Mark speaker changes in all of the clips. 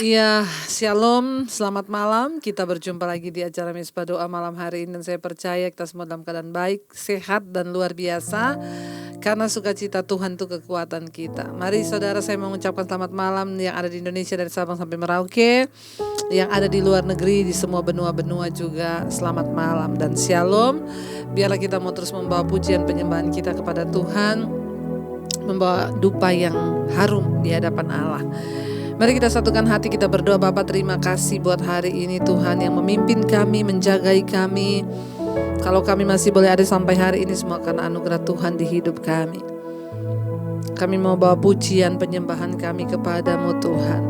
Speaker 1: Iya, shalom, selamat malam. Kita berjumpa lagi di acara Misbah Doa malam hari ini. Dan saya percaya kita semua dalam keadaan baik, sehat, dan luar biasa. Karena sukacita Tuhan itu kekuatan kita. Mari saudara, saya mengucapkan selamat malam yang ada di Indonesia dari Sabang sampai Merauke. Yang ada di luar negeri, di semua benua-benua juga. Selamat malam dan shalom. Biarlah kita mau terus membawa pujian penyembahan kita kepada Tuhan. Membawa dupa yang harum di hadapan Allah. Mari kita satukan hati, kita berdoa. Bapa, terima kasih buat hari ini Tuhan yang memimpin kami, menjagai kami. Kalau kami masih boleh ada sampai hari ini, semua karena anugerah Tuhan di hidup kami. Kami mau bawa pujian penyembahan kami kepadamu Tuhan.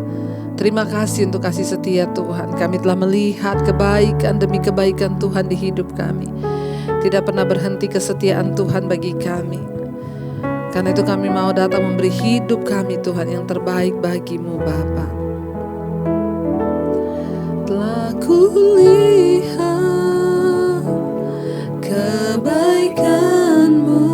Speaker 1: Terima kasih untuk kasih setia Tuhan. Kami telah melihat kebaikan demi kebaikan Tuhan di hidup kami. Tidak pernah berhenti kesetiaan Tuhan bagi kami. Karena itu kami mau datang memberi hidup kami Tuhan yang terbaik bagimu Bapa. Telah kulihat kebaikan-Mu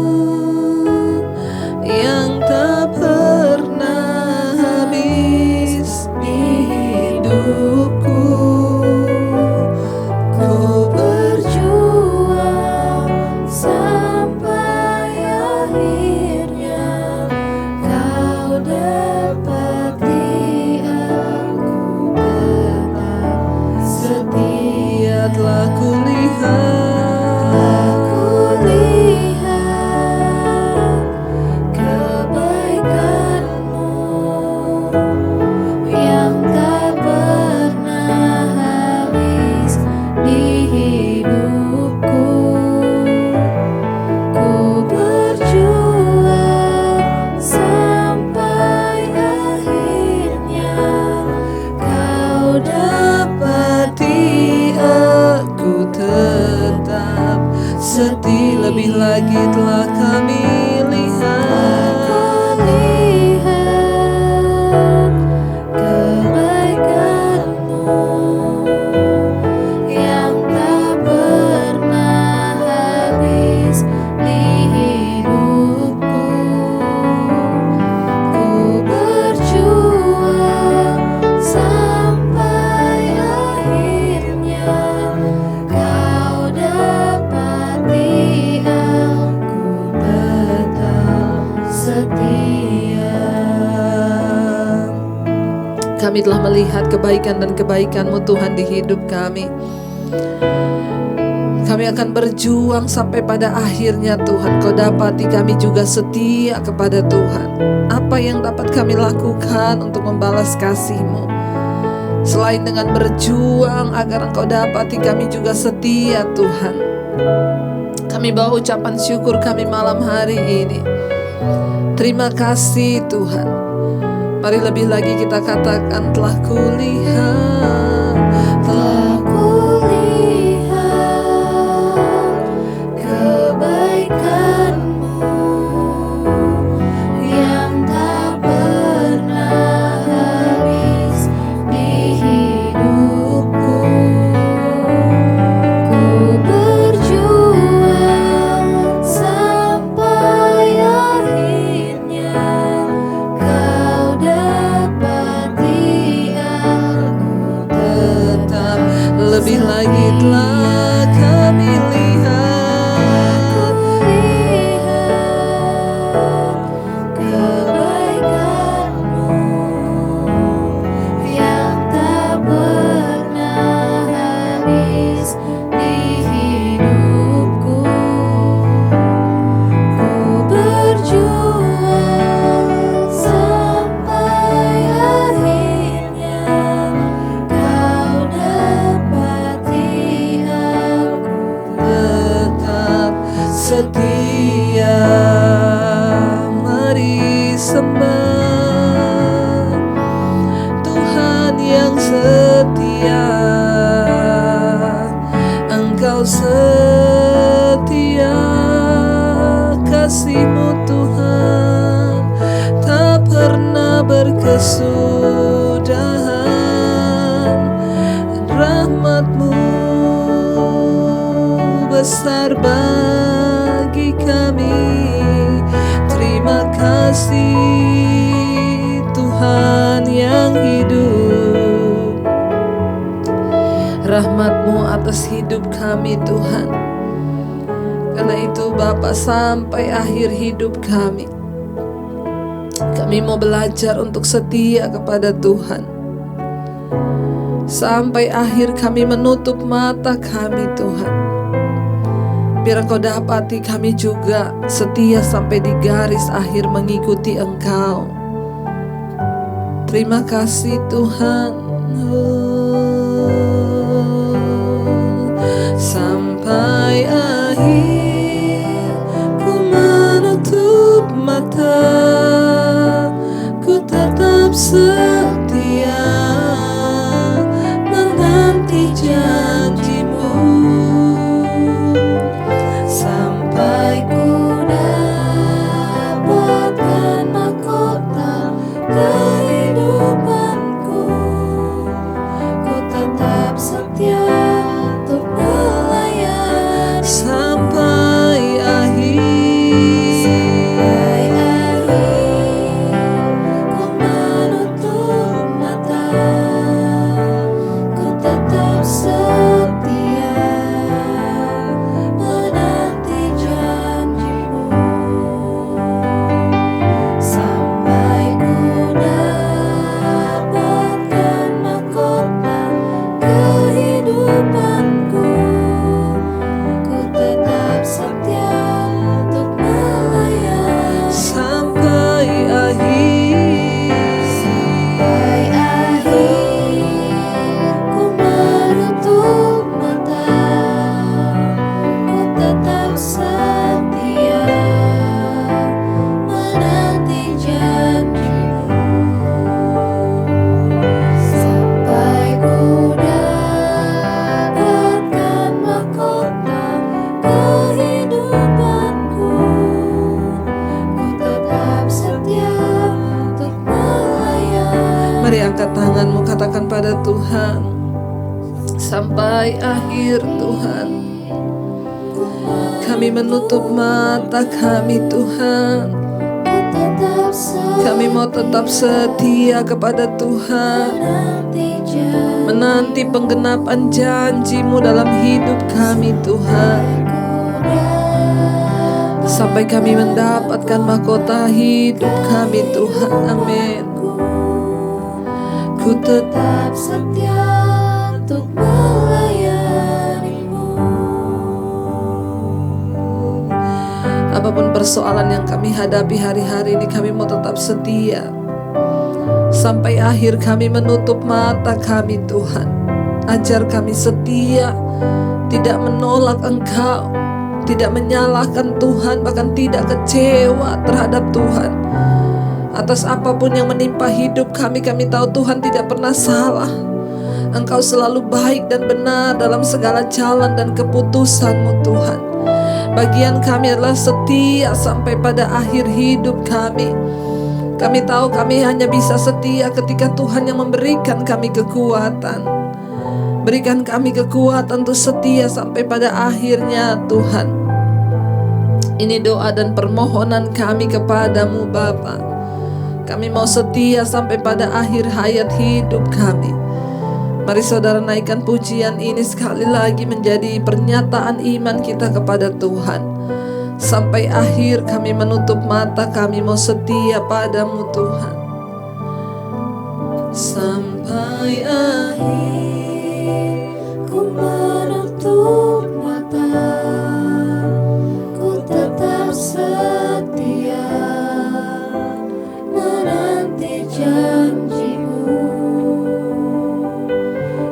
Speaker 1: yang tak pernah habis di hidupku. Ku berjuang sampai akhirnya Kau dapati aku tetap setia. Telah kulihat kebaikan-Mu yang tak pernah habis di hidupku. Ku berjuang sampai akhirnya Kau dapati aku tetap setia. Lebih lagi telah kami lihat kebaikan-Mu yang tak pernah habis di hidupku. Ku berjuang sampai akhirnya Kau dapati aku tetap setia. Kami telah melihat kebaikan dan kebaikan-Mu Tuhan di hidup kami. Kami akan berjuang sampai pada akhirnya Tuhan. Kau dapati kami juga setia kepada Tuhan. Apa yang dapat kami lakukan untuk membalas kasih-Mu selain dengan berjuang agar Engkau dapati kami juga setia Tuhan. Kami bawa ucapan syukur kami malam hari ini. Terima kasih Tuhan. Mari lebih lagi kita katakan telah kulihat kebaikan-Mu yang tak pernah habis di hidupku. Ku berjuang sampai akhirnya Kau dapati aku tetap. Lebih lagi telah kami lihat kebaikan-Mu yang tak pernah habis di hidupku. Ku berjuang sampai akhirnya Kau dapati aku tetap setia. Mari sembah Tuhan yang setia. Engkau setia, kasih-Mu Tuhan tak pernah berkesudahan. Rahmat-Mu besar bagi kami. Terima kasih Tuhan yang hidup. rahmat-Mu atas hidup kami Tuhan. Karena itu Bapa, sampai akhir hidup kami mau belajar untuk setia kepada Tuhan. Sampai akhir kami menutup mata kami Tuhan. Biar Engkau dapati kami juga setia sampai di garis akhir mengikuti Engkau. Terima kasih Tuhan. Sampai akhir ku menutup mata, ku tetap setia menanti janji-Mu. Sampai ku dapatkan mahkota kehidupanku, ku tetap setia untuk melayani sampai akhir. Ku menutup mata, ku tetap setia menanti janji-Mu. Sampai ku dapatkan mahkota kehidupanku, ku tetap setia untuk melayani sampai akhir. Sampai akhir ku menutup mata, ku tetap setia menanti janji-Mu. Sampai ku dapatkan mahkota kehidupanku, ku tetap setia untuk melayani. Mari angkat tanganmu, katakan pada Tuhan, sampai akhir Tuhan. Kami menutup mata kami Tuhan. Kami mau tetap setia kepada Tuhan, menanti penggenapan janji-Mu dalam hidup kami Tuhan. Sampai kami mendapatkan mahkota hidup kami Tuhan. Amin. Ku tetap setia untuk melayani-Mu. Apapun persoalan yang kami hadapi hari-hari ini, kami mau tetap setia sampai akhir. Kami menutup mata kami Tuhan. Ajar kami setia, tidak menolak Engkau, tidak menyalahkan Tuhan, bahkan tidak kecewa terhadap Tuhan. Atas apapun yang menimpa hidup kami tahu Tuhan tidak pernah salah. Engkau selalu baik dan benar dalam segala jalan dan keputusan-Mu Tuhan. Bagian kami adalah setia sampai pada akhir hidup kami. Kami tahu kami hanya bisa setia ketika Tuhan yang memberikan kami kekuatan. Berikan kami kekuatan untuk setia sampai pada akhirnya Tuhan. Ini doa dan permohonan kami kepadamu Bapa. Kami mau setia sampai pada akhir hayat hidup kami. Mari saudara naikkan pujian ini sekali lagi menjadi pernyataan iman kita kepada Tuhan. Sampai akhir kami menutup mata, kami mau setia padamu Tuhan. Sampai akhir ku menutup mata, ku tetap setia menanti janji-Mu.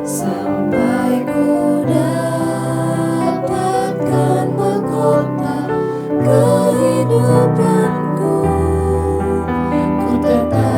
Speaker 1: Sampai ku dapatkan mahkota kehidupanku, ku tetap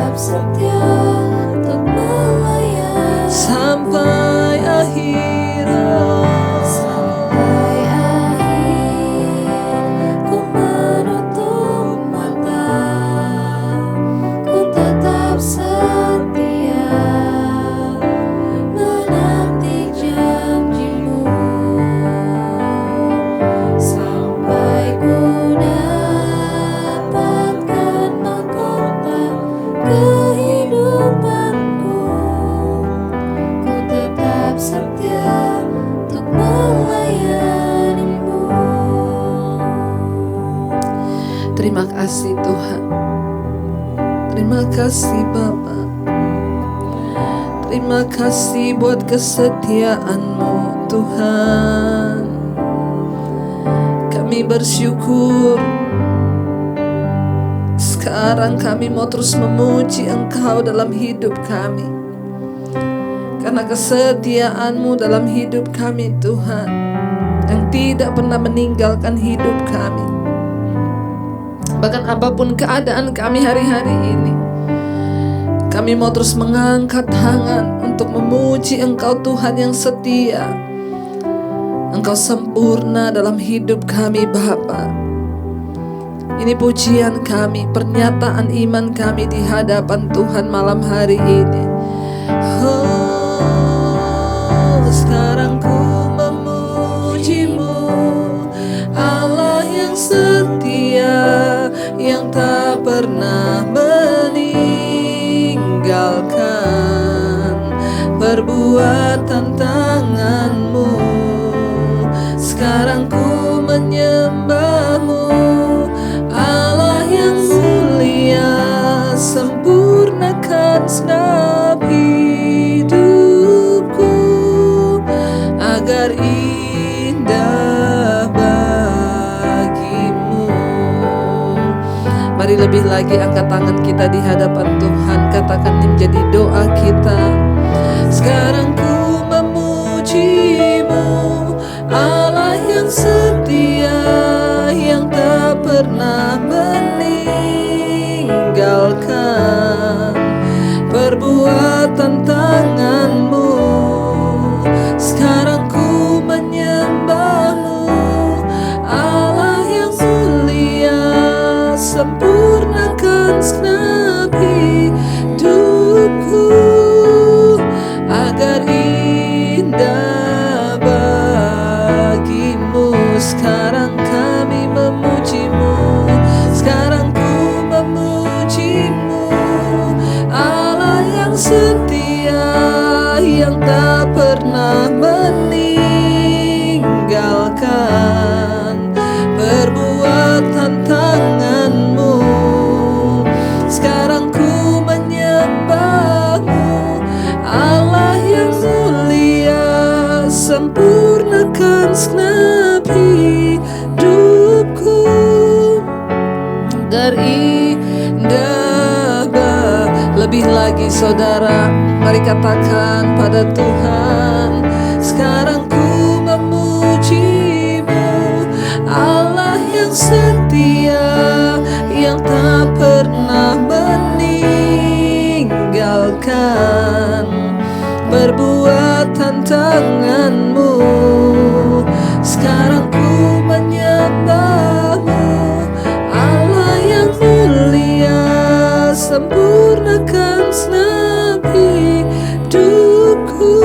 Speaker 1: kasih Tuhan. Terima kasih Bapa. Terima kasih buat kesetiaan-Mu Tuhan. Kami bersyukur. Sekarang kami mau terus memuji Engkau dalam hidup kami. Karena kesetiaan-Mu dalam hidup kami Tuhan, yang tidak pernah meninggalkan hidup kami. Bahkan apapun keadaan kami hari-hari ini, kami mau terus mengangkat tangan untuk memuji Engkau Tuhan yang setia. Engkau sempurna dalam hidup kami Bapa. Ini pujian kami, pernyataan iman kami di hadapan Tuhan malam hari ini. Oh, sekarang ku memuji-Mu, Allah yang setia, yang tak pernah meninggalkan perbuatan tangan-Mu. Sekarang ku menyembah-Mu, Allah yang mulia, sempurnakan segenap hidupku agar indah bagi-Mu. Mari lebih lagi angkat tangan kita di hadapan Tuhan. Katakan ini menjadi doa kita. Sekarang ku memuji-Mu, Allah yang setia, yang tak pernah meninggalkan perbuatan tangan-Mu. Sekarang ku menyembah-Mu, Allah yang mulia, sempurnakan segenap hidupku agar indah bagi-Mu. Sekarang kami memuji-Mu, sekarang ku memuji-Mu, Allah yang setia, yang tak pernah meninggalkan perbuatan tangan-Mu. Sekarang ku menyembah-Mu, Allah yang mulia, sempurnakan segenap hidupku agar indah lebih lagi saudara, mari katakan pada Tuhan. Sekarang ku memuji-Mu, Allah yang setia, yang tak pernah meninggalkan perbuatan tangan-Mu. Sekarang ku menyembah-Mu, Allah yang mulia, sempurnakan segenap hidupku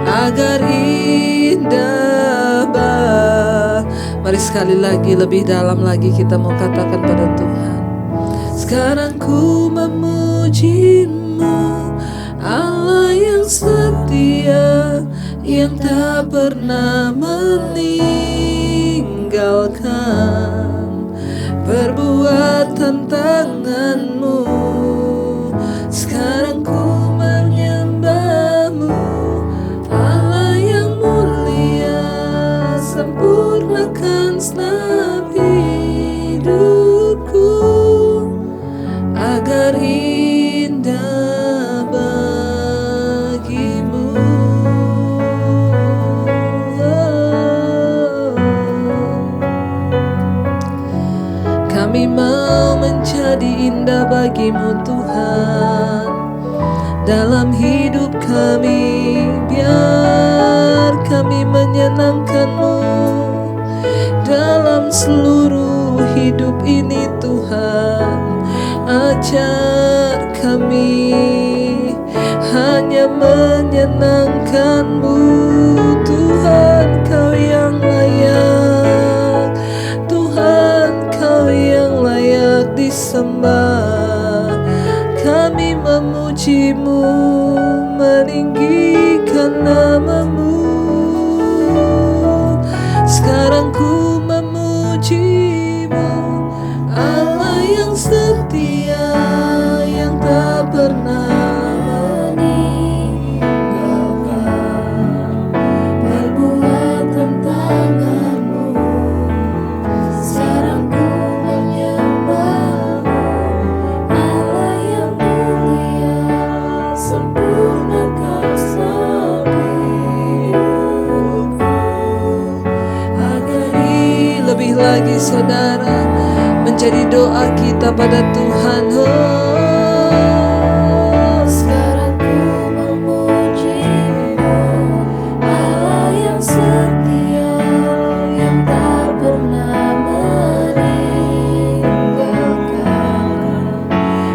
Speaker 1: agar indah Mari sekali lagi, lebih dalam lagi kita mau katakan pada Tuhan. Sekarang ku memuji-Mu, Allah yang setia, yang tak pernah meninggalkan perbuatan tangan-Mu. Sekarang ku menyembah-Mu, Allah yang mulia, sempurnakan segenap hidupku agar indah bagi-Mu. Kami mau menjadi indah bagi-Mu Tuhan dalam hidup kami. Biar kami menyenangkan-Mu dalam seluruh hidup ini Tuhan. Ajar kami hanya menyenangkan-Mu Tuhan. Kau yang layak, Tuhan Kau yang layak disembah. Kami memuji-Mu, meninggikan nama-Mu. Sekarang ku memuji-Mu, saudara, menjadi doa kita pada Tuhan.
Speaker 2: Sekarang ku memuji-Mu, Allah yang setia, yang tak pernah meninggalkan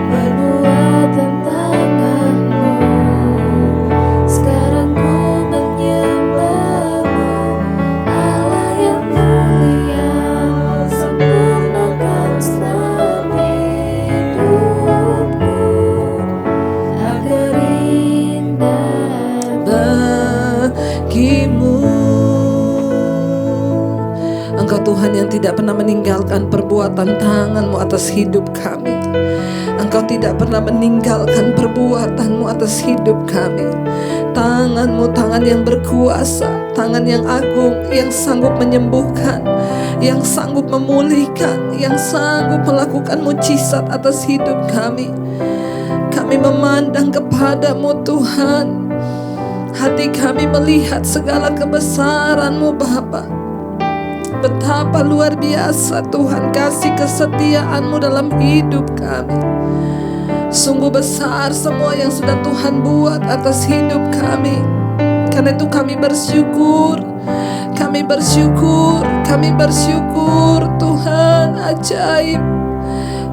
Speaker 2: perbuatan tangan-Mu. Sekarang ku menyembah-Mu, Allah yang mulia, sempurnakan setiap hidupku agar indah
Speaker 1: bagimu. Engkau Tuhan yang tidak pernah meninggalkan perbuatan tangan-Mu atas hidup kami. Engkau tidak pernah meninggalkan perbuatan-Mu atas hidup kami. Tangan-Mu, tangan yang berkuasa, tangan yang agung, yang sanggup menyembuhkan, yang sanggup memulihkan, yang sanggup melakukan mujizat atas hidup kami. Kami memandang kepada-Mu Tuhan. Hati kami melihat segala kebesaran-Mu Bapa. Betapa luar biasa Tuhan kasih kesetiaan-Mu dalam hidup kami. Sungguh besar semua yang sudah Tuhan buat atas hidup kami. Karena itu kami bersyukur. Kami bersyukur. Kami bersyukur Tuhan. Ajaib.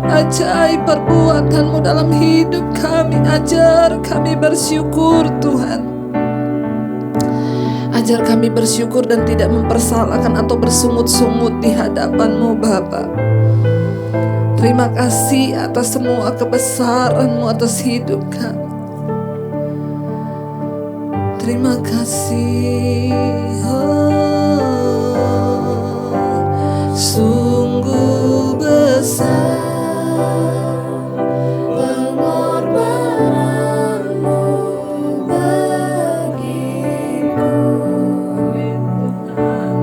Speaker 1: Ajaib perbuatan-Mu dalam hidup kami. Ajar kami bersyukur Tuhan. Ajar kami bersyukur dan tidak mempersalahkan atau bersungut-sungut di hadapan-Mu Bapa. Terima kasih atas semua kebesaran-Mu atas hidup kami. Terima kasih. Sungguh besar
Speaker 2: pengorbanan-Mu bagiku,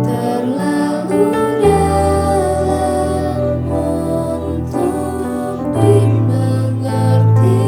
Speaker 2: terlalu dalam untuk dimengerti.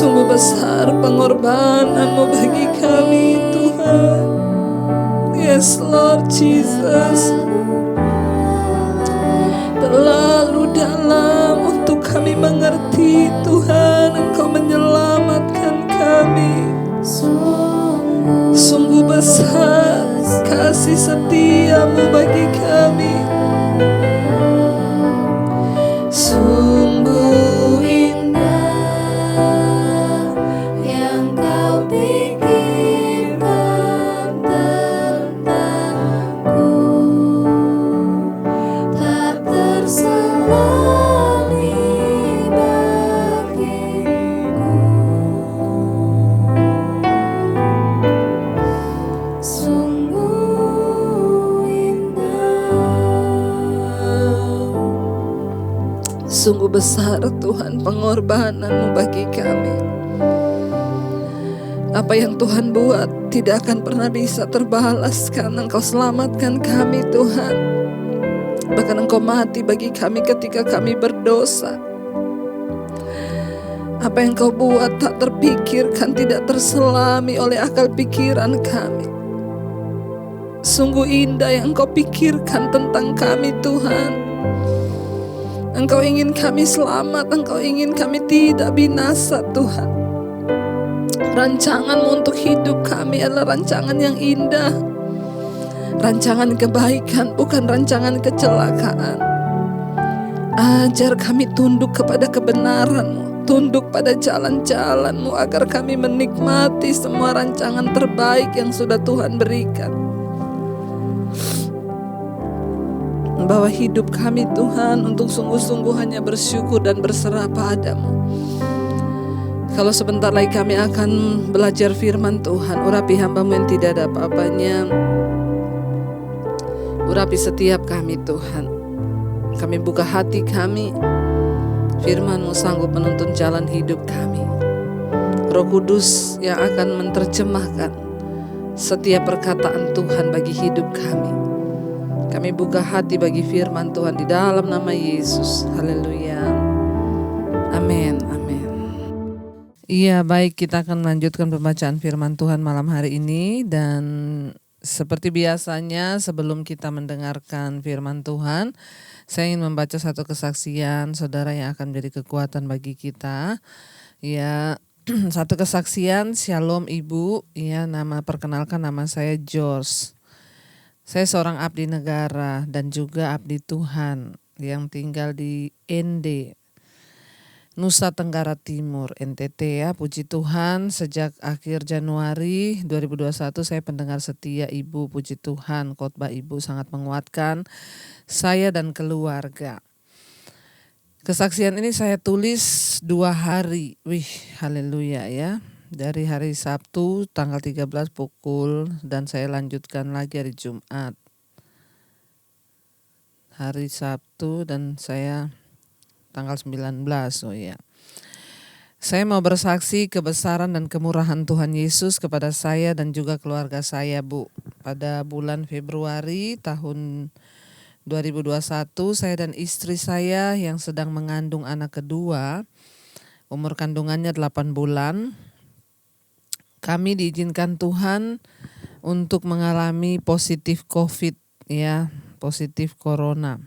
Speaker 2: Sungguh
Speaker 1: besar pengorbanan-Mu bagi kami, Tuhan. Yes, Lord Jesus. Terlalu dalam untuk kami mengerti, Tuhan. Engkau menyelamatkan kami. Sungguh besar kasih setia-Mu bagi kami. Sungguh indah yang Kau pikirkan tentangku, tak terselami bagiku. Sungguh besar Tuhan pengorbanan-Mu bagi kami. Apa yang Tuhan buat tidak akan pernah bisa terbalaskan. Engkau selamatkan kami Tuhan. Bahkan Engkau mati bagi kami ketika kami berdosa. Apa yang Kau buat tak terpikirkan, tidak terselami oleh akal pikiran kami. Sungguh indah yang Engkau pikirkan tentang kami Tuhan. Engkau ingin kami selamat, Engkau ingin kami tidak binasa Tuhan. Rancangan-Mu untuk hidup kami adalah rancangan yang indah. Rancangan kebaikan, bukan rancangan kecelakaan. Ajar kami tunduk kepada kebenaran-Mu, tunduk pada jalan-jalan-Mu, agar kami menikmati semua rancangan terbaik yang sudah Tuhan berikan. Bawa hidup kami Tuhan untuk sungguh-sungguh hanya bersyukur dan berserah padamu. Kalau sebentar lagi kami akan belajar firman Tuhan, urapi hamba-Mu yang tidak ada apa-apanya. Urapi setiap kami Tuhan. Kami buka hati kami, firman-Mu sanggup menuntun jalan hidup kami. Roh Kudus yang akan menerjemahkan setiap perkataan Tuhan bagi hidup kami. Kami buka hati bagi firman Tuhan di dalam nama Yesus. Haleluya. Amin. Amin. Iya, baik, kita akan melanjutkan pembacaan firman Tuhan malam hari ini. Dan seperti biasanya sebelum kita mendengarkan firman Tuhan, saya ingin membaca satu kesaksian saudara yang akan menjadi kekuatan bagi kita. Ya, satu kesaksian. Shalom Ibu. Ya, perkenalkan nama saya George. Saya seorang abdi negara dan juga abdi Tuhan yang tinggal di ND, Nusa Tenggara Timur, NTT ya. Puji Tuhan, sejak akhir Januari 2021 saya pendengar setia Ibu. Puji Tuhan, khotbah Ibu sangat menguatkan saya dan keluarga. Kesaksian ini saya tulis 2 hari. Wih, haleluya ya. Dari hari Sabtu tanggal 13 pukul, dan saya lanjutkan lagi hari Jumat. Hari Sabtu dan saya tanggal 19, oh ya. Saya mau bersaksi kebesaran dan kemurahan Tuhan Yesus kepada saya dan juga keluarga saya, Bu. Pada bulan Februari tahun 2021, saya dan istri saya yang sedang mengandung anak kedua, umur kandungannya 8 bulan, kami diizinkan Tuhan untuk mengalami positif COVID ya, positif corona.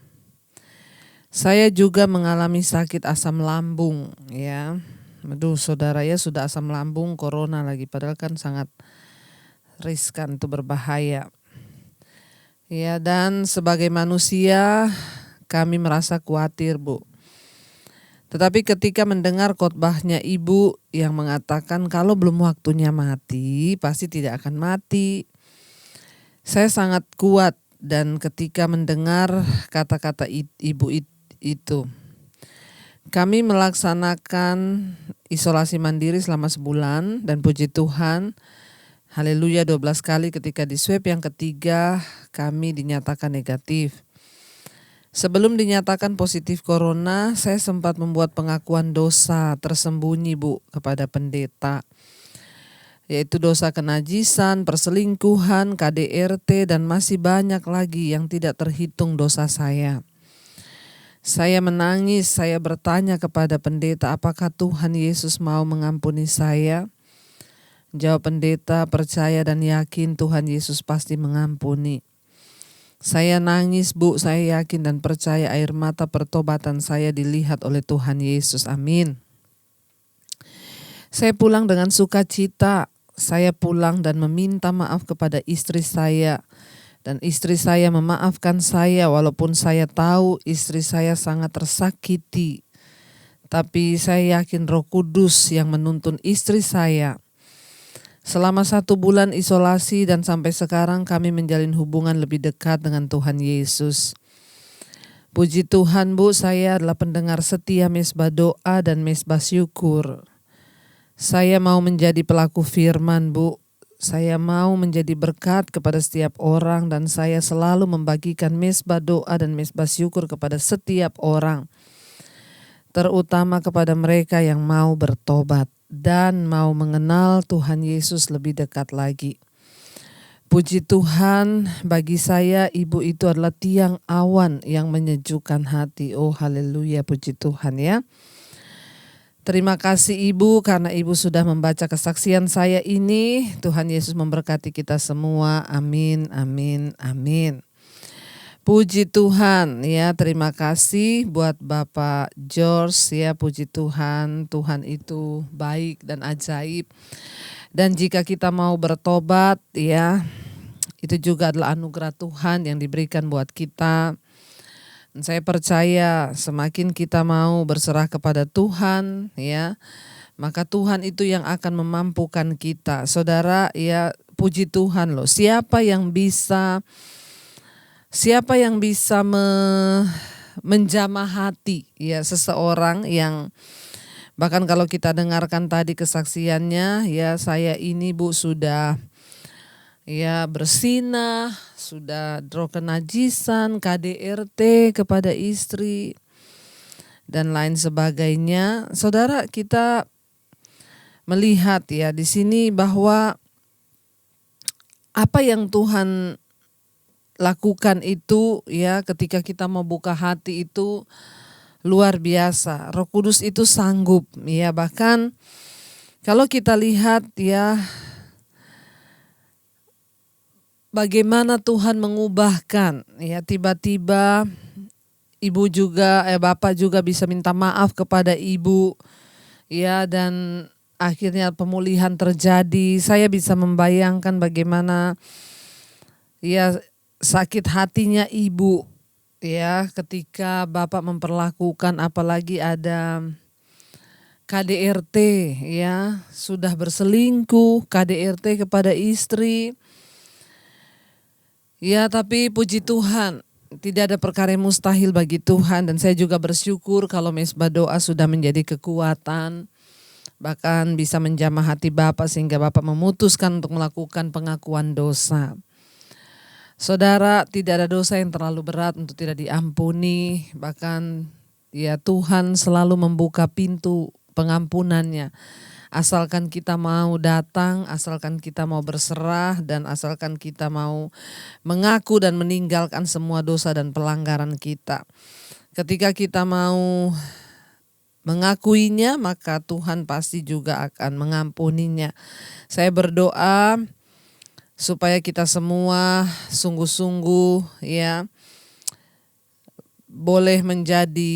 Speaker 1: Saya juga mengalami sakit asam lambung ya. Aduh saudara ya, sudah asam lambung, corona lagi, padahal kan sangat riskan, itu berbahaya. Ya, dan sebagai manusia kami merasa khawatir, Bu. Tetapi ketika mendengar khotbahnya Ibu yang mengatakan kalau belum waktunya mati, pasti tidak akan mati, saya sangat kuat. Dan ketika mendengar kata-kata Ibu itu, kami melaksanakan isolasi mandiri selama sebulan, dan puji Tuhan, haleluya, 12 kali ketika di swab yang ketiga kami dinyatakan negatif. Sebelum dinyatakan positif corona, saya sempat membuat pengakuan dosa tersembunyi, Bu, kepada pendeta. Yaitu dosa kenajisan, perselingkuhan, KDRT, dan masih banyak lagi yang tidak terhitung dosa saya. Saya menangis, saya bertanya kepada pendeta, apakah Tuhan Yesus mau mengampuni saya? Jawab pendeta, percaya dan yakin Tuhan Yesus pasti mengampuni. Saya nangis, Bu, saya yakin dan percaya air mata pertobatan saya dilihat oleh Tuhan Yesus, amin. Saya pulang dengan sukacita, saya pulang dan meminta maaf kepada istri saya. Dan istri saya memaafkan saya walaupun saya tahu istri saya sangat tersakiti. Tapi saya yakin Roh Kudus yang menuntun istri saya. Selama 1 bulan isolasi dan sampai sekarang kami menjalin hubungan lebih dekat dengan Tuhan Yesus. Puji Tuhan, Bu, saya adalah pendengar setia Mesbah Doa dan Mesbah Syukur. Saya mau menjadi pelaku firman, Bu. Saya mau menjadi berkat kepada setiap orang dan saya selalu membagikan Mesbah Doa dan Mesbah Syukur kepada setiap orang. terutama kepada mereka yang mau bertobat dan mau mengenal Tuhan Yesus lebih dekat lagi. Puji Tuhan, bagi saya ibu itu adalah tiang awan yang menyejukkan hati. Oh haleluya, puji Tuhan ya. Terima kasih Ibu karena Ibu sudah membaca kesaksian saya ini. Tuhan Yesus memberkati kita semua. Amin, amin, amin. Puji Tuhan ya, terima kasih buat Bapak George ya, puji Tuhan, Tuhan itu baik dan ajaib. Dan jika kita mau bertobat ya, itu juga adalah anugerah Tuhan yang diberikan buat kita. Dan saya percaya semakin kita mau berserah kepada Tuhan ya, maka Tuhan itu yang akan memampukan kita. Saudara ya, puji Tuhan loh, siapa yang bisa menjamah hati ya seseorang yang bahkan kalau kita dengarkan tadi kesaksiannya ya, saya ini Bu sudah ya bersinah, sudah draw kenajisan, KDRT kepada istri dan lain sebagainya. Saudara, kita melihat ya di sini bahwa apa yang Tuhan lakukan itu ya ketika kita mau buka hati itu luar biasa. Roh Kudus itu sanggup ya, bahkan kalau kita lihat ya bagaimana Tuhan mengubahkan ya, tiba-tiba ibu juga bapak juga bisa minta maaf kepada ibu ya, dan akhirnya pemulihan terjadi. Saya bisa membayangkan bagaimana ya sakit hatinya ibu ya ketika bapak memperlakukan, apalagi ada KDRT ya, sudah berselingkuh, KDRT kepada istri. Ya, tapi puji Tuhan, tidak ada perkara yang mustahil bagi Tuhan, dan saya juga bersyukur kalau Mesbah Doa sudah menjadi kekuatan, bahkan bisa menjamah hati Bapak sehingga Bapak memutuskan untuk melakukan pengakuan dosa. Saudara, tidak ada dosa yang terlalu berat untuk tidak diampuni, bahkan ya Tuhan selalu membuka pintu pengampunannya. Asalkan kita mau datang, asalkan kita mau berserah, dan asalkan kita mau mengaku dan meninggalkan semua dosa dan pelanggaran kita. Ketika kita mau mengakuinya, maka Tuhan pasti juga akan mengampuninya. Saya berdoa supaya kita semua sungguh-sungguh ya boleh menjadi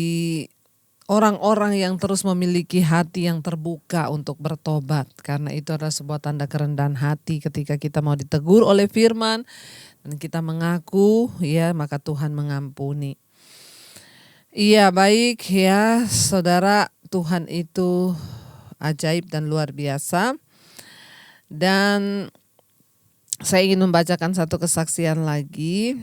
Speaker 1: orang-orang yang terus memiliki hati yang terbuka untuk bertobat, karena itu adalah sebuah tanda kerendahan hati ketika kita mau ditegur oleh firman dan kita mengaku ya, maka Tuhan mengampuni. Iya, baik ya saudara, Tuhan itu ajaib dan luar biasa. Dan saya ingin membacakan satu kesaksian lagi.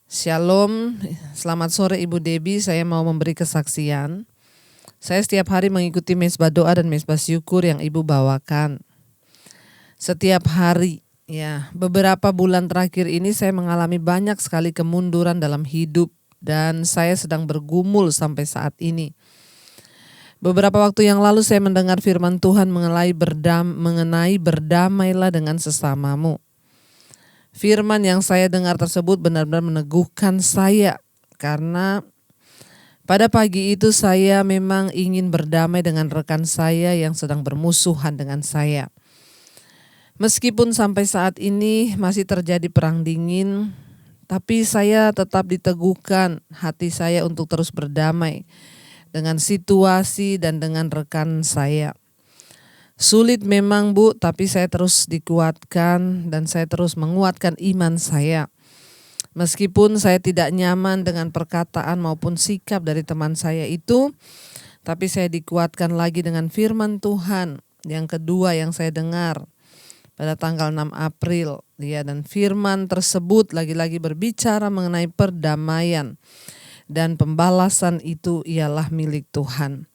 Speaker 1: Shalom, selamat sore Ibu Debbie, saya mau memberi kesaksian. Saya setiap hari mengikuti Mesbah Doa dan Mesbah Syukur yang Ibu bawakan. Setiap hari ya, beberapa bulan terakhir ini saya mengalami banyak sekali kemunduran dalam hidup dan saya sedang bergumul sampai saat ini. Beberapa waktu yang lalu saya mendengar firman Tuhan mengenai berdamailah dengan sesamamu. Firman yang saya dengar tersebut benar-benar meneguhkan saya, karena pada pagi itu saya memang ingin berdamai dengan rekan saya yang sedang bermusuhan dengan saya. Meskipun sampai saat ini masih terjadi perang dingin, tapi saya tetap diteguhkan hati saya untuk terus berdamai dengan situasi dan dengan rekan saya. Sulit memang Bu, tapi saya terus dikuatkan dan saya terus menguatkan iman saya. Meskipun saya tidak nyaman dengan perkataan maupun sikap dari teman saya itu, tapi saya dikuatkan lagi dengan firman Tuhan yang kedua yang saya dengar pada tanggal 6 April. Ya, dan firman tersebut lagi-lagi berbicara mengenai perdamaian. Dan pembalasan itu ialah milik Tuhan.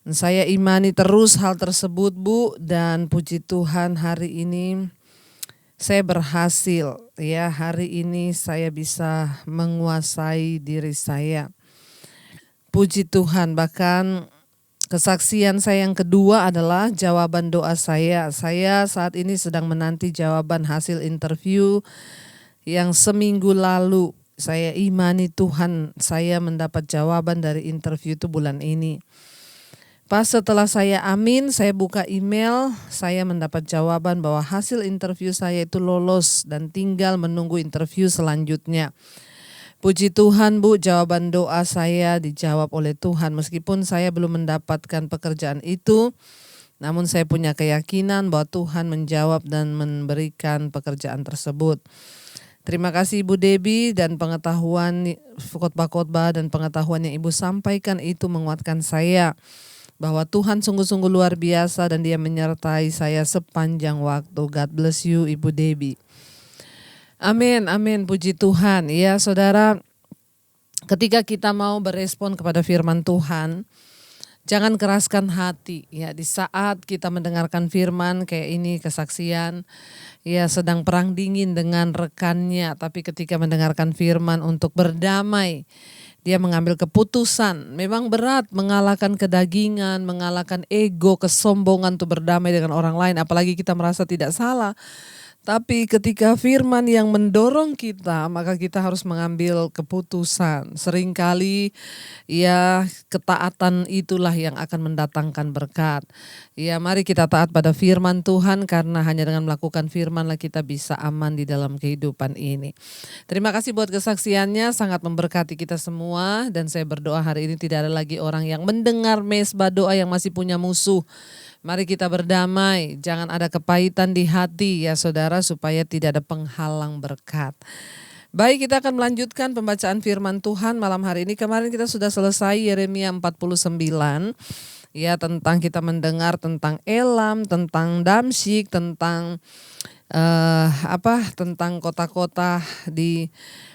Speaker 1: Saya imani terus hal tersebut Bu, dan puji Tuhan hari ini saya berhasil ya, hari ini saya bisa menguasai diri saya. Puji Tuhan, bahkan kesaksian saya yang kedua adalah jawaban doa saya. Saya saat ini sedang menanti jawaban hasil interview yang seminggu lalu. Saya imani Tuhan, saya mendapat jawaban dari interview itu bulan ini. Pas setelah saya amin, saya buka email, saya mendapat jawaban bahwa hasil interview saya itu lolos dan tinggal menunggu interview selanjutnya. Puji Tuhan Bu, jawaban doa saya dijawab oleh Tuhan. Meskipun saya belum mendapatkan pekerjaan itu, namun saya punya keyakinan bahwa Tuhan menjawab dan memberikan pekerjaan tersebut. Terima kasih Ibu Debbie, dan pengetahuan khotbah-khotbah dan pengetahuan yang Ibu sampaikan itu menguatkan saya bahwa Tuhan sungguh-sungguh luar biasa dan Dia menyertai saya sepanjang waktu. God bless you Ibu Debbie. Amin, amin, puji Tuhan. Ya saudara, ketika kita mau berespon kepada firman Tuhan, jangan keraskan hati. Ya, di saat kita mendengarkan firman kayak ini kesaksian, ya sedang perang dingin dengan rekannya, tapi ketika mendengarkan firman untuk berdamai, dia mengambil keputusan. Memang berat mengalahkan kedagingan, mengalahkan ego, kesombongan untuk berdamai dengan orang lain, apalagi kita merasa tidak salah. Tapi ketika firman yang mendorong kita, maka kita harus mengambil keputusan. Seringkali ya ketaatan itulah yang akan mendatangkan berkat. Ya mari kita taat pada firman Tuhan, karena hanya dengan melakukan firman-lah kita bisa aman di dalam kehidupan ini. Terima kasih buat kesaksiannya, sangat memberkati kita semua. Dan saya berdoa hari ini tidak ada lagi orang yang mendengar mesbah doa yang masih punya musuh. Mari kita berdamai, jangan ada kepahitan di hati ya saudara, supaya tidak ada penghalang berkat. Baik, kita akan melanjutkan pembacaan firman Tuhan malam hari ini. Kemarin kita sudah selesai Yeremia 49. Ya, tentang kita mendengar tentang Elam, tentang Damsyik, tentang tentang kota-kota di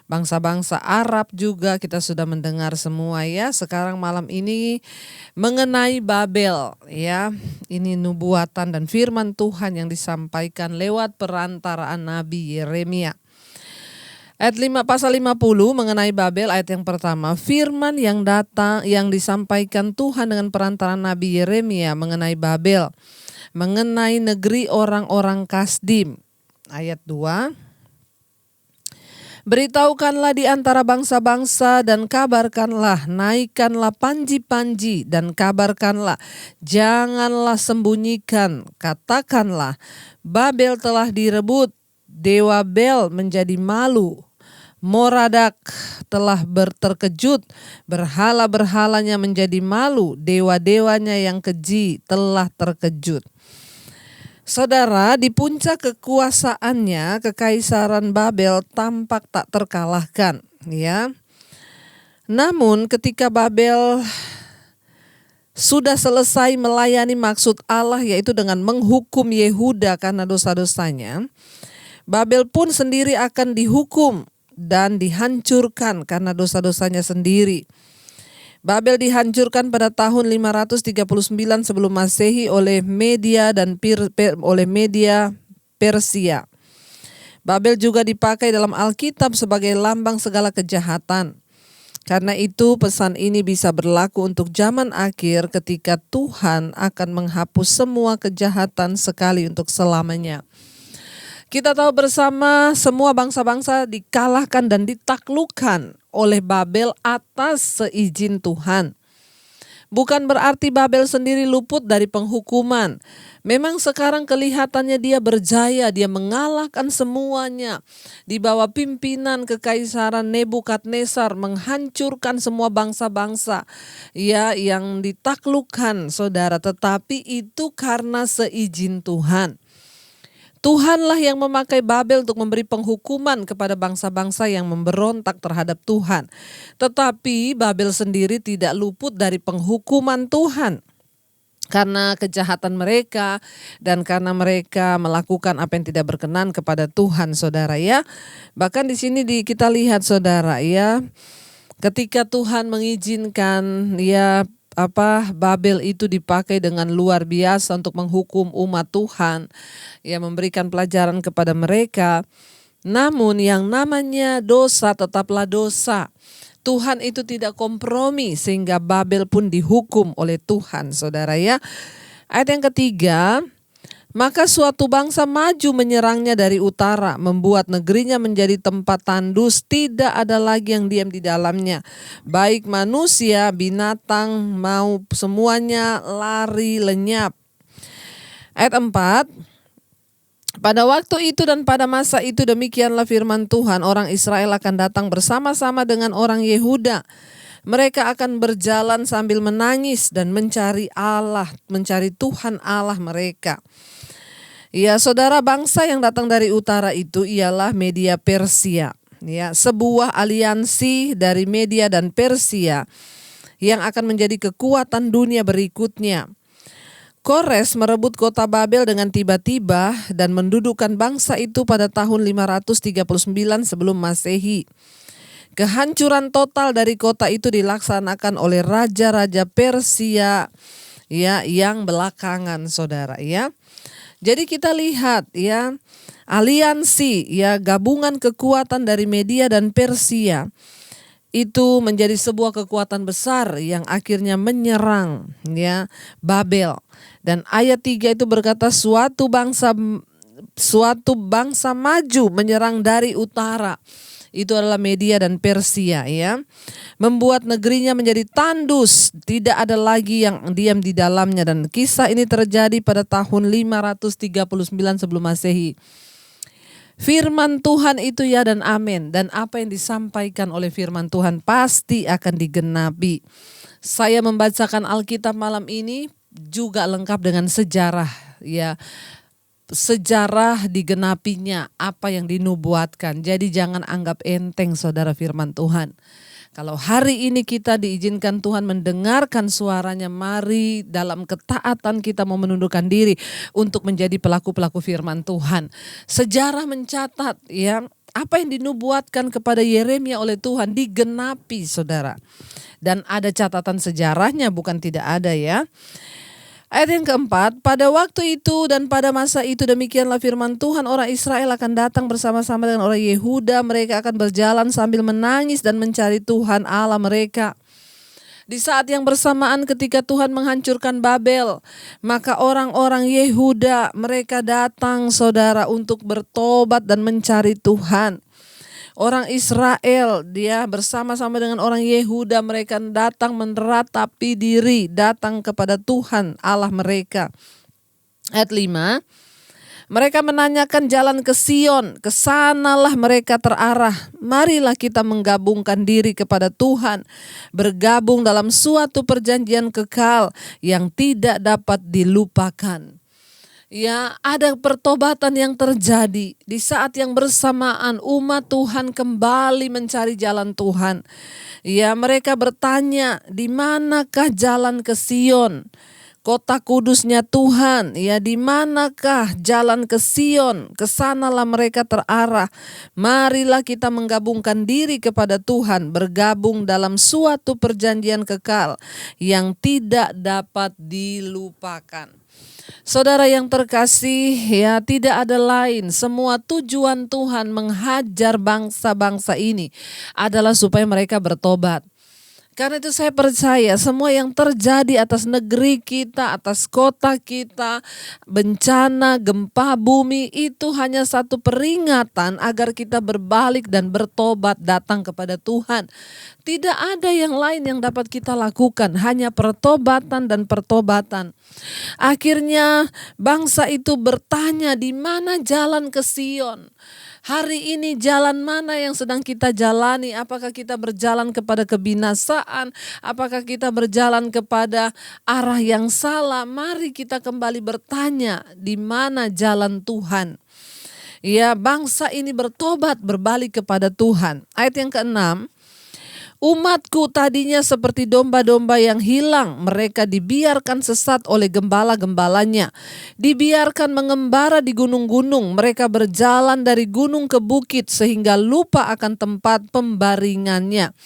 Speaker 1: bangsa-bangsa Arab juga kita sudah mendengar semua ya. Sekarang malam ini mengenai Babel ya. Ini nubuatan dan firman Tuhan yang disampaikan lewat perantaraan Nabi Yeremia. Ayat 5 pasal 50 mengenai Babel, ayat yang pertama, firman yang datang yang disampaikan Tuhan dengan perantaraan Nabi Yeremia mengenai Babel, mengenai negeri orang-orang Kasdim. Ayat 2. Beritahukanlah di antara bangsa-bangsa dan kabarkanlah, naikkanlah panji-panji dan kabarkanlah, janganlah sembunyikan, katakanlah, Babel telah direbut, dewa Bel menjadi malu, Moradak telah terkejut, berhala-berhalanya menjadi malu, dewa-dewanya yang keji telah terkejut. Saudara, di puncak kekuasaannya, kekaisaran Babel tampak tak terkalahkan, ya. Namun ketika Babel sudah selesai melayani maksud Allah, yaitu dengan menghukum Yehuda karena dosa-dosanya, Babel pun sendiri akan dihukum dan dihancurkan karena dosa-dosanya sendiri. Babel dihancurkan pada tahun 539 sebelum Masehi oleh Media dan oleh Media Persia. Babel juga dipakai dalam Alkitab sebagai lambang segala kejahatan. Karena itu pesan ini bisa berlaku untuk zaman akhir ketika Tuhan akan menghapus semua kejahatan sekali untuk selamanya. Kita tahu bersama semua bangsa-bangsa dikalahkan dan ditaklukkan oleh Babel atas seizin Tuhan. Bukan berarti Babel sendiri luput dari penghukuman. Memang sekarang kelihatannya dia berjaya, dia mengalahkan semuanya. Di bawah pimpinan kekaisaran Nebukadnezar menghancurkan semua bangsa-bangsa ya yang ditaklukkan, saudara. Tetapi itu karena seizin Tuhan. Tuhanlah yang memakai Babel untuk memberi penghukuman kepada bangsa-bangsa yang memberontak terhadap Tuhan. Tetapi Babel sendiri tidak luput dari penghukuman Tuhan. Karena kejahatan mereka dan karena mereka melakukan apa yang tidak berkenan kepada Tuhan, saudara ya. Bahkan di sini kita lihat saudara ya, ketika Tuhan mengizinkan ya Babel itu dipakai dengan luar biasa untuk menghukum umat Tuhan, ya memberikan pelajaran kepada mereka. Namun yang namanya dosa tetaplah dosa. Tuhan itu tidak kompromi sehingga Babel pun dihukum oleh Tuhan, saudara ya. Ayat yang ketiga, maka suatu bangsa maju menyerangnya dari utara, membuat negerinya menjadi tempat tandus, tidak ada lagi yang diam di dalamnya. Baik manusia, binatang, mau semuanya lari lenyap. Ayat 4, pada waktu itu dan pada masa itu demikianlah firman Tuhan, orang Israel akan datang bersama-sama dengan orang Yehuda. Mereka akan berjalan sambil menangis dan mencari Allah, mencari Tuhan Allah mereka. Ya, saudara, bangsa yang datang dari utara itu ialah Media Persia. Ya, sebuah aliansi dari Media dan Persia yang akan menjadi kekuatan dunia berikutnya. Kores merebut kota Babel dengan tiba-tiba dan mendudukkan bangsa itu pada tahun 539 sebelum Masehi. Kehancuran total dari kota itu dilaksanakan oleh raja-raja Persia ya yang belakangan, saudara ya. Jadi kita lihat ya, aliansi ya, gabungan kekuatan dari Media dan Persia itu menjadi sebuah kekuatan besar yang akhirnya menyerang ya Babel. Dan ayat 3 itu berkata suatu bangsa maju menyerang dari utara. Itu adalah Media dan Persia ya. Membuat negerinya menjadi tandus, tidak ada lagi yang diam di dalamnya, dan kisah ini terjadi pada tahun 539 sebelum Masehi. Firman Tuhan itu ya dan amin, dan apa yang disampaikan oleh firman Tuhan pasti akan digenapi. Saya membacakan Alkitab malam ini juga lengkap dengan sejarah ya. Sejarah digenapinya apa yang dinubuatkan. Jadi jangan anggap enteng, saudara, firman Tuhan. Kalau hari ini kita diizinkan Tuhan mendengarkan suaranya, mari dalam ketaatan kita mau menundukkan diri untuk menjadi pelaku-pelaku firman Tuhan. Sejarah mencatat ya, apa yang dinubuatkan kepada Yeremia oleh Tuhan digenapi, saudara. Dan ada catatan sejarahnya, bukan tidak ada ya. Ayat yang keempat, pada waktu itu dan pada masa itu demikianlah firman Tuhan, orang Israel akan datang bersama-sama dengan orang Yehuda. Mereka akan berjalan sambil menangis dan mencari Tuhan Allah mereka. Di saat yang bersamaan ketika Tuhan menghancurkan Babel, maka orang-orang Yehuda mereka datang, saudara, untuk bertobat dan mencari Tuhan. Orang Israel dia bersama-sama dengan orang Yehuda, mereka datang meratapi diri, datang kepada Tuhan Allah mereka. Ayat 5, mereka menanyakan jalan ke Sion, kesanalah mereka terarah. Marilah kita menggabungkan diri kepada Tuhan, bergabung dalam suatu perjanjian kekal yang tidak dapat dilupakan. Ya, ada pertobatan yang terjadi di saat yang bersamaan umat Tuhan kembali mencari jalan Tuhan. Ya, mereka bertanya, di manakah jalan ke Sion? Kota kudusnya Tuhan, ya, di manakah jalan ke Sion? Kesanalah mereka terarah. Marilah kita menggabungkan diri kepada Tuhan, bergabung dalam suatu perjanjian kekal yang tidak dapat dilupakan. Saudara yang terkasih, ya, tidak ada lain. Semua tujuan Tuhan menghajar bangsa-bangsa ini adalah supaya mereka bertobat. Karena itu saya percaya semua yang terjadi atas negeri kita, atas kota kita, bencana, gempa bumi, itu hanya satu peringatan agar kita berbalik dan bertobat datang kepada Tuhan. Tidak ada yang lain yang dapat kita lakukan, hanya pertobatan dan pertobatan. Akhirnya bangsa itu bertanya, di mana jalan ke Sion? Hari ini jalan mana yang sedang kita jalani? Apakah kita berjalan kepada kebinasaan? Apakah kita berjalan kepada arah yang salah? Mari kita kembali bertanya, di mana jalan Tuhan? Ya, bangsa ini bertobat, berbalik kepada Tuhan. Ayat yang ke-6, umatku tadinya seperti domba-domba yang hilang, mereka dibiarkan sesat oleh gembala-gembalanya, dibiarkan mengembara di gunung-gunung, mereka berjalan dari gunung ke bukit sehingga lupa akan tempat pembaringannya.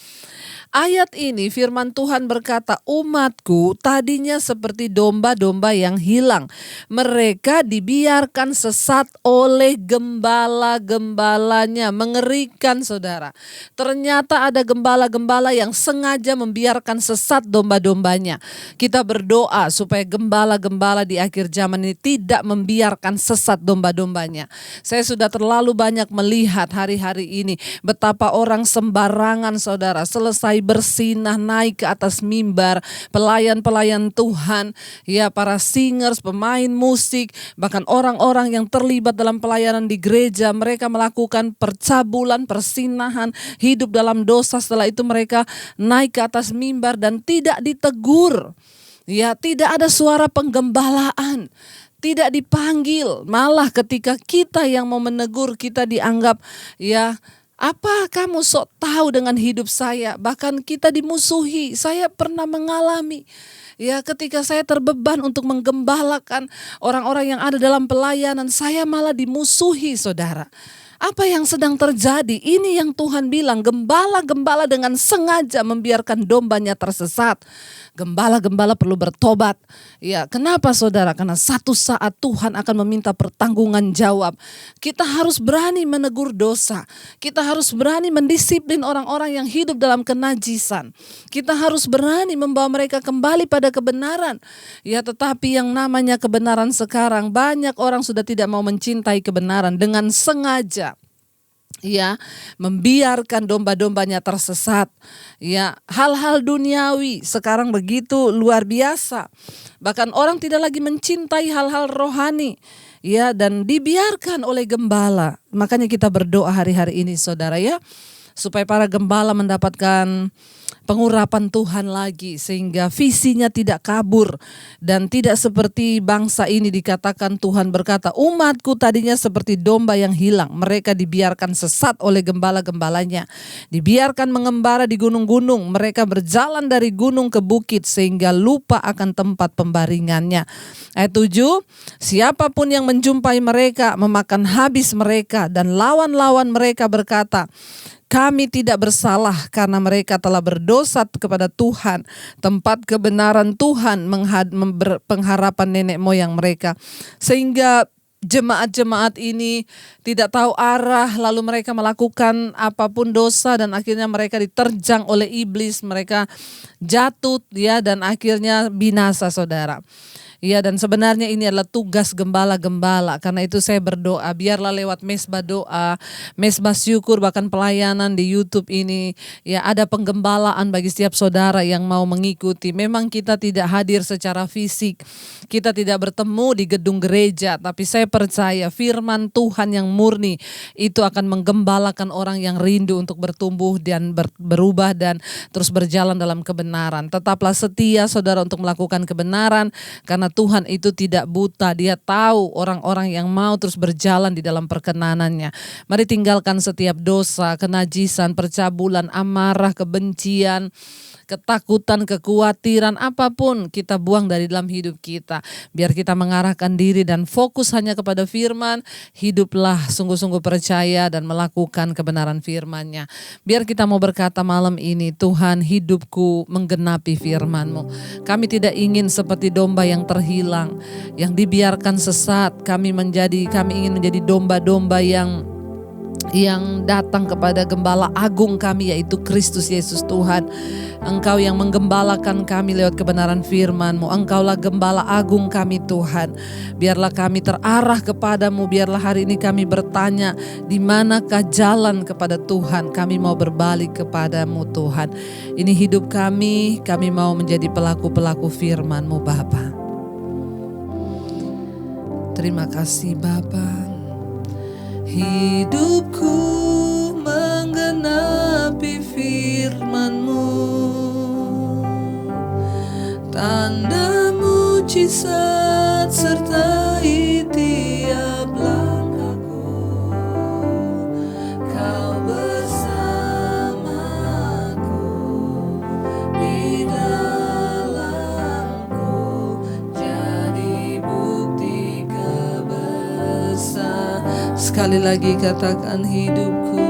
Speaker 1: Ayat ini firman Tuhan berkata, umatku tadinya seperti domba-domba yang hilang. Mereka dibiarkan sesat oleh gembala-gembalanya. Mengerikan saudara. Ternyata ada gembala-gembala yang sengaja membiarkan sesat domba-dombanya. Kita berdoa supaya gembala-gembala di akhir zaman ini tidak membiarkan sesat domba-dombanya. Saya sudah terlalu banyak melihat hari-hari ini betapa orang sembarangan saudara, selesai bersinah naik ke atas mimbar, pelayan-pelayan Tuhan, ya para singers, pemain musik, bahkan orang-orang yang terlibat dalam pelayanan di gereja, mereka melakukan percabulan, persinahan, hidup dalam dosa. Setelah itu mereka naik ke atas mimbar dan tidak ditegur. Ya, tidak ada suara penggembalaan. Tidak dipanggil, malah ketika kita yang mau menegur kita dianggap ya, apa kamu sok tahu dengan hidup saya? Bahkan kita dimusuhi. Saya pernah mengalami ya, ketika saya terbeban untuk menggembalakan orang-orang yang ada dalam pelayanan, saya malah dimusuhi saudara. Apa yang sedang terjadi? Ini yang Tuhan bilang, gembala-gembala dengan sengaja membiarkan dombanya tersesat. Gembala-gembala perlu bertobat. Ya, kenapa saudara? Karena satu saat Tuhan akan meminta pertanggungan jawab. Kita harus berani menegur dosa. Kita harus berani mendisiplin orang-orang yang hidup dalam kenajisan. Kita harus berani membawa mereka kembali pada kebenaran. Ya, tetapi yang namanya kebenaran sekarang, banyak orang sudah tidak mau mencintai kebenaran dengan sengaja. Ya, membiarkan domba-dombanya tersesat. Ya, hal-hal duniawi sekarang begitu luar biasa. Bahkan orang tidak lagi mencintai hal-hal rohani. Ya, dan dibiarkan oleh gembala. Makanya kita berdoa hari-hari ini saudara ya, supaya para gembala mendapatkan pengurapan Tuhan lagi sehingga visinya tidak kabur dan tidak seperti bangsa ini. Dikatakan Tuhan berkata, umatku tadinya seperti domba yang hilang, mereka dibiarkan sesat oleh gembala-gembalanya, dibiarkan mengembara di gunung-gunung, mereka berjalan dari gunung ke bukit sehingga lupa akan tempat pembaringannya. Ayat 7, siapapun yang menjumpai mereka memakan habis mereka, dan lawan-lawan mereka berkata, kami tidak bersalah karena mereka telah berdosa kepada Tuhan, tempat kebenaran Tuhan, pengharapan nenek moyang mereka. Sehingga jemaat-jemaat ini tidak tahu arah, lalu mereka melakukan apapun dosa dan akhirnya mereka diterjang oleh iblis, mereka jatuh ya, dan akhirnya binasa saudara. Ya, dan sebenarnya ini adalah tugas gembala-gembala. Karena itu saya berdoa, biarlah lewat mesbah doa, mesbah syukur, bahkan pelayanan di YouTube ini, ya ada penggembalaan bagi setiap saudara yang mau mengikuti. Memang kita tidak hadir secara fisik, kita tidak bertemu di gedung gereja, tapi saya percaya firman Tuhan yang murni itu akan menggembalakan orang yang rindu untuk bertumbuh dan berubah dan terus berjalan dalam kebenaran. Tetaplah setia saudara untuk melakukan kebenaran, karena Tuhan itu tidak buta, dia tahu orang-orang yang mau terus berjalan di dalam perkenanannya. Mari tinggalkan setiap dosa, kenajisan, percabulan, amarah, kebencian, ketakutan, kekhawatiran, apapun kita buang dari dalam hidup kita. Biar kita mengarahkan diri dan fokus hanya kepada firman. Hiduplah sungguh-sungguh percaya dan melakukan kebenaran firman-Nya. Biar kita mau berkata malam ini, Tuhan, hidupku menggenapi firman-Mu. Kami tidak ingin seperti domba yang terhilang, yang dibiarkan sesat. Kami ingin menjadi domba-domba yang datang kepada gembala agung kami, yaitu Kristus Yesus Tuhan. Engkau yang menggembalakan kami lewat kebenaran firman-Mu. Engkaulah gembala agung kami Tuhan. Biarlah kami terarah kepadamu. Biarlah hari ini kami bertanya, di manakah jalan kepada Tuhan. Kami mau berbalik kepadamu Tuhan. Ini hidup kami mau menjadi pelaku-pelaku firman-Mu Bapa. Terima kasih Bapa. Hidupku menggenapi firman-Mu, tanda mujizat sertai tiap langkahku. Kau bersamaku di dalamku, jadi bukti kebesaran. Sekali lagi katakan, hidupku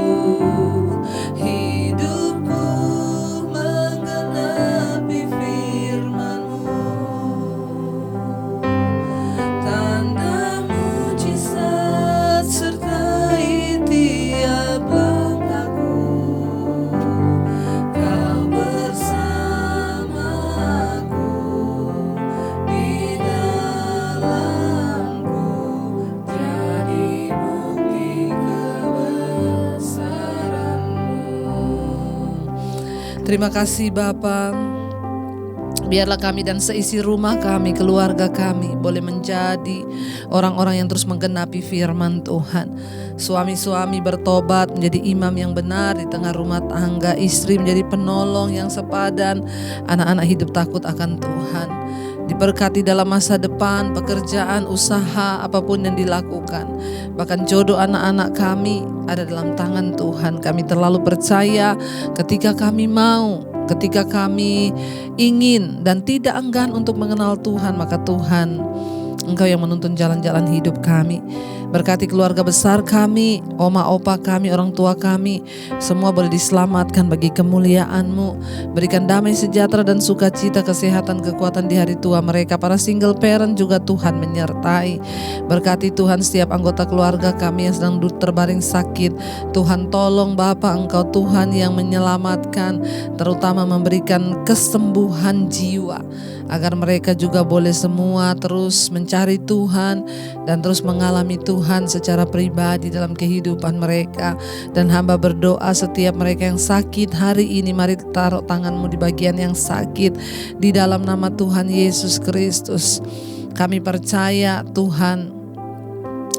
Speaker 1: Terima kasih Bapa. Biarlah kami dan seisi rumah kami, keluarga kami boleh menjadi orang-orang yang terus menggenapi firman Tuhan. Suami-suami bertobat menjadi imam yang benar di tengah rumah tangga. Istri menjadi penolong yang sepadan. Anak-anak hidup takut akan Tuhan. Diberkati dalam masa depan, pekerjaan, usaha, apapun yang dilakukan. Bahkan jodoh anak-anak kami ada dalam tangan Tuhan. Kami terlalu percaya ketika kami mau, ketika kami ingin dan tidak enggan untuk mengenal Tuhan, maka Tuhan, Engkau yang menuntun jalan-jalan hidup kami. Berkati keluarga besar kami, oma opa kami, orang tua kami, semua boleh diselamatkan bagi kemuliaan-Mu. Berikan damai sejahtera dan sukacita, kesehatan, kekuatan di hari tua mereka. Para single parent juga Tuhan menyertai. Berkati Tuhan setiap anggota keluarga kami yang sedang terbaring sakit. Tuhan tolong Bapa, Engkau Tuhan yang menyelamatkan, terutama memberikan kesembuhan jiwa, agar mereka juga boleh semua terus mencari Tuhan dan terus mengalami Tuhan secara pribadi dalam kehidupan mereka. Dan hamba berdoa setiap mereka yang sakit hari ini, mari taruh tangan-Mu di bagian yang sakit di dalam nama Tuhan Yesus Kristus. Kami percaya Tuhan,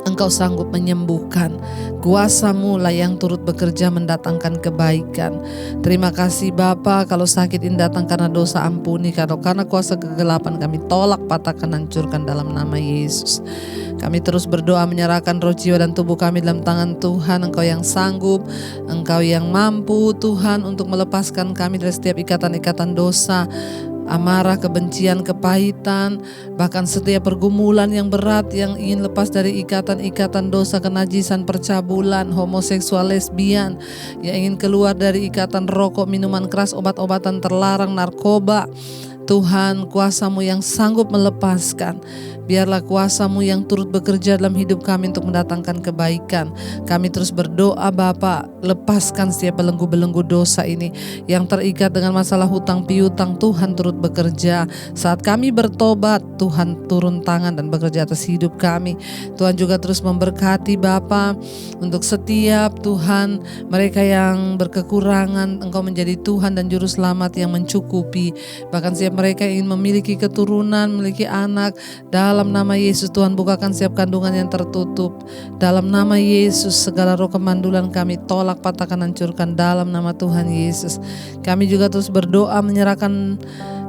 Speaker 1: Engkau sanggup menyembuhkan. Kuasa-Mu lah yang turut bekerja mendatangkan kebaikan. Terima kasih Bapa, kalau sakit ini datang karena dosa, ampuni. Kalau karena kuasa kegelapan, kami tolak, patahkan, hancurkan dalam nama Yesus. Kami terus berdoa menyerahkan roh, jiwa, dan tubuh kami dalam tangan Tuhan. Engkau yang sanggup, Engkau yang mampu Tuhan untuk melepaskan kami dari setiap ikatan-ikatan dosa, amarah, kebencian, kepahitan, bahkan setiap pergumulan yang berat yang ingin lepas dari ikatan-ikatan dosa, kenajisan, percabulan, homoseksual, lesbian, yang ingin keluar dari ikatan rokok, minuman keras, obat-obatan terlarang, narkoba. Tuhan, kuasa-Mu yang sanggup melepaskan. Biarlah kuasa-Mu yang turut bekerja dalam hidup kami untuk mendatangkan kebaikan. Kami terus berdoa Bapa, lepaskan setiap belenggu-belenggu dosa ini yang terikat dengan masalah hutang piutang. Tuhan turut bekerja. Saat kami bertobat, Tuhan turun tangan dan bekerja atas hidup kami. Tuhan juga terus memberkati Bapa untuk setiap Tuhan mereka yang berkekurangan. Engkau menjadi Tuhan dan Juru Selamat yang mencukupi. Bahkan setiap mereka ingin memiliki keturunan, memiliki anak, dalam nama Yesus Tuhan bukakan setiap kandungan yang tertutup. Dalam nama Yesus segala roh kemandulan kami tolak, patahkan, hancurkan dalam nama Tuhan Yesus. Kami juga terus berdoa menyerahkan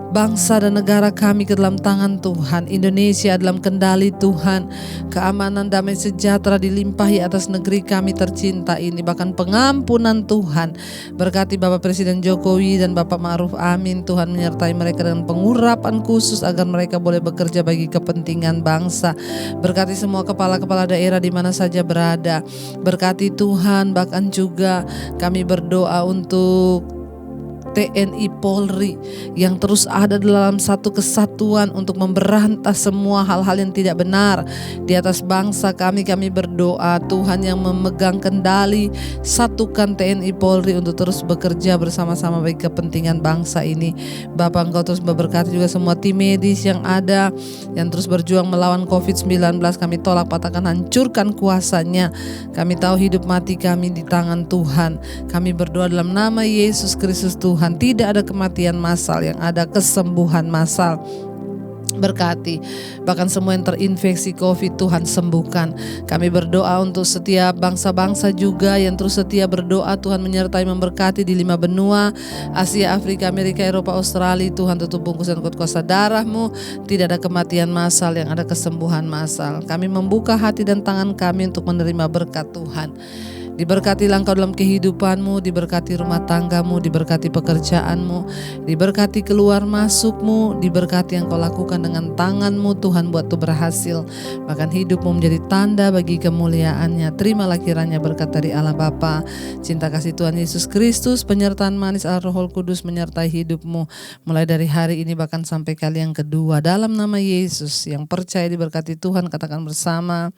Speaker 1: bangsa dan negara kami ke dalam tangan Tuhan. Indonesia dalam kendali Tuhan. Keamanan, damai sejahtera dilimpahi atas negeri kami tercinta ini. Bahkan pengampunan Tuhan. Berkati Bapak Presiden Jokowi dan Bapak Ma'ruf Amin. Tuhan menyertai mereka dengan pengurapan khusus agar mereka boleh bekerja bagi kepentingan bangsa. Berkati semua kepala-kepala daerah di mana saja berada. Berkati Tuhan, bahkan juga kami berdoa untuk TNI Polri yang terus ada dalam satu kesatuan untuk memberantas semua hal-hal yang tidak benar di atas bangsa kami. Kami berdoa Tuhan yang memegang kendali, satukan TNI Polri untuk terus bekerja bersama-sama bagi kepentingan bangsa ini. Bapak, Engkau terus memberkati juga semua tim medis yang ada, yang terus berjuang melawan COVID-19. Kami tolak, patahkan, hancurkan kuasanya. Kami tahu hidup mati kami di tangan Tuhan. Kami berdoa dalam nama Yesus Kristus Tuhan. Tidak ada kematian massal, yang ada kesembuhan massal. Berkati bahkan semua yang terinfeksi COVID, Tuhan sembuhkan. Kami berdoa untuk setiap bangsa-bangsa juga yang terus setia berdoa. Tuhan menyertai, memberkati di 5 benua, Asia, Afrika, Amerika, Eropa, Australia. Tuhan tutup bungkusan kuasa darah-Mu. Tidak ada kematian massal, yang ada kesembuhan massal. Kami membuka hati dan tangan kami untuk menerima berkat Tuhan. Diberkatilah Engkau dalam kehidupanmu, diberkati rumah tanggamu, diberkati pekerjaanmu, diberkati keluar masukmu, diberkati yang Kau lakukan dengan tanganmu. Tuhan buat itu berhasil, bahkan hidupmu menjadi tanda bagi kemuliaan-Nya. Terimalah kiranya berkat dari Allah Bapa, cinta kasih Tuhan Yesus Kristus, penyertaan manis Allah Roh Kudus menyertai hidupmu mulai dari hari ini bahkan sampai kali yang kedua. Dalam nama Yesus, yang percaya diberkati Tuhan katakan bersama,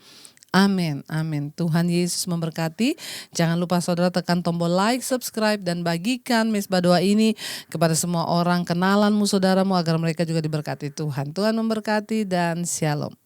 Speaker 1: amin, amin. Tuhan Yesus memberkati. Jangan lupa saudara tekan tombol like, subscribe, dan bagikan Mesbah Doa ini kepada semua orang kenalanmu, saudaramu, agar mereka juga diberkati Tuhan. Tuhan memberkati dan shalom.